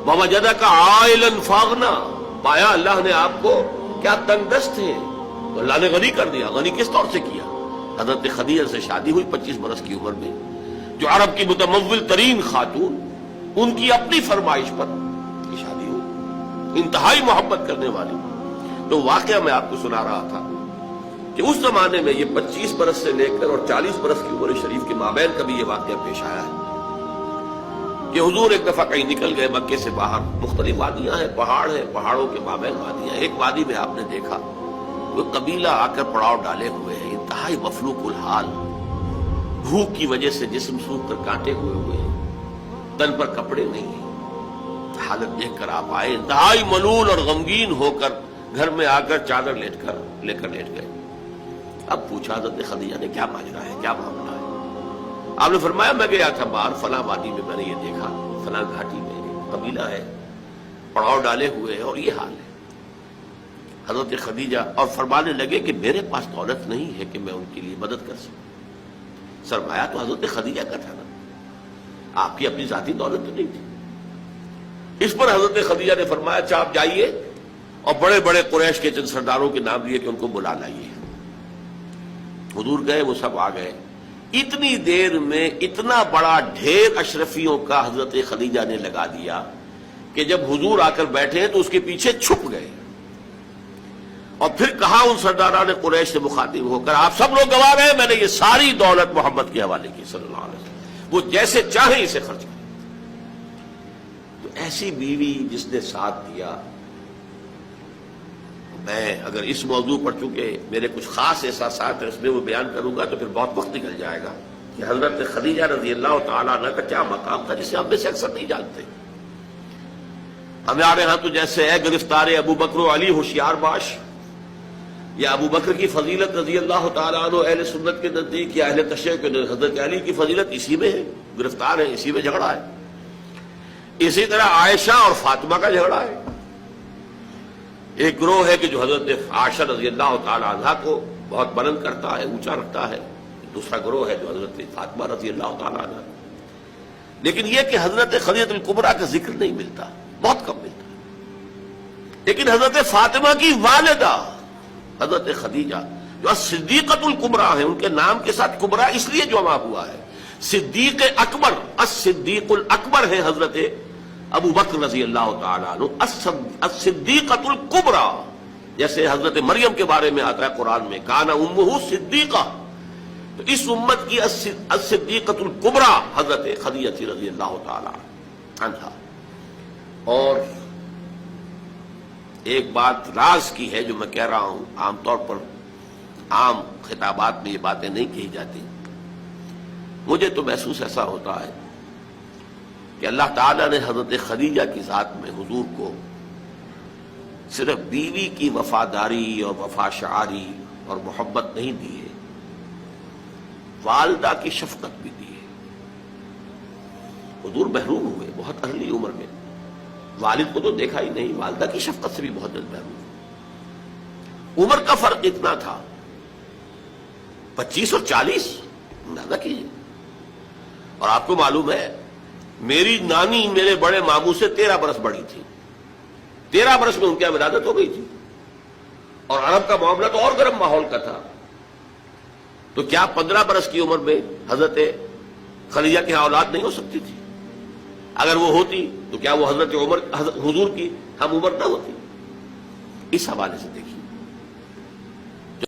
وَوَجَدَكَ عَائِلًا فَأَغْنَىٰ، پایا اللہ نے آپ کو کیا تنگ دست ہیں تو اللہ نے غنی کر دیا۔ غنی کس طور سے کیا؟ حضرت خدیجہ سے شادی ہوئی 25 برس کی عمر میں، جو عرب کی متمول ترین خاتون، ان کی اپنی فرمائش پر کی شادی ہوئی، انتہائی محبت کرنے والی۔ تو واقعہ میں آپ کو سنا رہا تھا کہ اس زمانے میں یہ 25 برس سے لے کر اور 40 برس کی عمر شریف کے مابین کبھی یہ واقعہ پیش آیا ہے کہ حضور ایک دفعہ کہیں نکل گئے مکے سے باہر، مختلف وادیاں ہیں، پہاڑ ہیں، پہاڑوں کے مابین وادیاں، ایک وادی میں آپ نے دیکھا وہ قبیلہ آ کر پڑاؤ ڈالے ہوئے ہیں، انتہائی مفلوق الحال، بھوک کی وجہ سے جسم سوکھ کر کانٹے ہوئے ہیں، تن پر کپڑے نہیں ہیں۔ حالت دیکھ کر آپ آئے، انتہائی ملول اور غمگین ہو کر گھر میں آ کر چادر لے کر لیٹ گئے۔ اب پوچھا حضرت خدیجہ نے کیا ماجرا ہے، کیا معاملہ ہے؟ آپ نے فرمایا میں گیا تھا باہر فلاں وادی میں، میں نے یہ دیکھا فلاں گھاٹی میں قبیلہ ہے، پڑاؤ ڈالے ہوئے ہیں اور یہ حال ہے۔ حضرت خدیجہ اور فرمانے لگے کہ میرے پاس دولت نہیں ہے کہ میں ان کے لیے مدد کر سکوں۔ سرمایہ تو حضرت خدیجہ کا تھا نا، آپ کی اپنی ذاتی دولت تو نہیں تھی۔ اس پر حضرت خدیجہ نے فرمایا اچھا آپ جائیے اور بڑے بڑے قریش کے چند سرداروں کے نام لیے کہ ان کو بلا لائیے۔ حضور گئے، وہ سب آ گئے۔ اتنی دیر میں اتنا بڑا ڈھیر اشرفیوں کا حضرت خدیجہ نے لگا دیا کہ جب حضور آ کر بیٹھے ہیں تو اس کے پیچھے چھپ گئے، اور پھر کہا ان سرداران قریش سے مخاطب ہو کر آپ سب لوگ گواہ رہے ہیں میں نے یہ ساری دولت محمد کے حوالے کی صلی اللہ علیہ وسلم، وہ جیسے چاہیں اسے خرچ کریں۔ تو ایسی بیوی جس نے ساتھ دیا، میں اگر اس موضوع پر چونکہ میرے کچھ خاص احساسات ہیں اس میں وہ بیان کروں گا تو پھر بہت وقت نکل جائے گا کہ حضرت خدیجہ رضی اللہ تعالیٰ عنہ کا کیا مقام تھا جسے ہم میں سے اکثر نہیں جانتے۔ ہمارے ہاں تو جیسے ہے گرفتار ابو بکر و علی ہوشیار باش، یا ابو بکر کی فضیلت رضی اللہ تعالیٰ عنہ اہل سنت کے نزدیک، یا اہل تشیع کے حضرت علی کی فضیلت اسی میں ہے، گرفتار ہے، اسی میں جھگڑا ہے۔ اسی طرح عائشہ اور فاطمہ کا جھگڑا ہے۔ ایک گروہ ہے کہ جو حضرت عائشہ رضی اللہ تعالی عنہا کو بہت بلند کرتا ہے، اونچا رکھتا ہے، دوسرا گروہ ہے جو حضرت فاطمہ رضی اللہ تعالی عنہا۔ لیکن یہ کہ حضرت خدیجہ الکبریٰ کا ذکر نہیں ملتا، بہت کم ملتا ہے۔ لیکن حضرت فاطمہ کی والدہ حضرت خدیجہ جو صدیقۃ الکبریٰ ہیں، ان کے نام کے ساتھ کبریٰ اس لیے جمع ہوا ہے، صدیق اکبر، الصدیق الاکبر ہے حضرت ابو بکر رضی اللہ تعالیٰ عنہ، الصدیقۃ الکبریٰ، جیسے حضرت مریم کے بارے میں آتا ہے قرآن میں کان امہ صدیقہ، تو اس امت کی الصدیقۃ الکبریٰ حضرت خدیجہ رضی اللہ تعالیٰ عنہا۔ اور ایک بات راز کی ہے جو میں کہہ رہا ہوں، عام طور پر عام خطابات میں یہ باتیں نہیں کہی جاتی، مجھے تو محسوس ایسا ہوتا ہے کہ اللہ تعالیٰ نے حضرت خدیجہ کی ذات میں حضور کو صرف بیوی کی وفاداری اور وفا شعاری اور محبت نہیں دی ہے، والدہ کی شفقت بھی دی ہے۔ حضور محروم ہوئے بہت ارلی عمر میں، والد کو تو دیکھا ہی نہیں، والدہ کی شفقت سے بھی بہت جلد محروم ہوئے۔ عمر کا فرق اتنا تھا، 25 اور 40، اندازہ کیجیے۔ اور آپ کو معلوم ہے میری نانی میرے بڑے ماموں سے 13 برس بڑی تھی، 13 برس میں ان کی ولادت ہو گئی تھی، اور عرب کا معاملہ تو اور گرم ماحول کا تھا۔ تو کیا 15 برس کی عمر میں حضرت خدیجہ کی اولاد نہیں ہو سکتی تھی؟ اگر وہ ہوتی تو کیا وہ حضرت عمر حضور کی ہم عمر نہ ہوتی؟ اس حوالے سے دیکھیے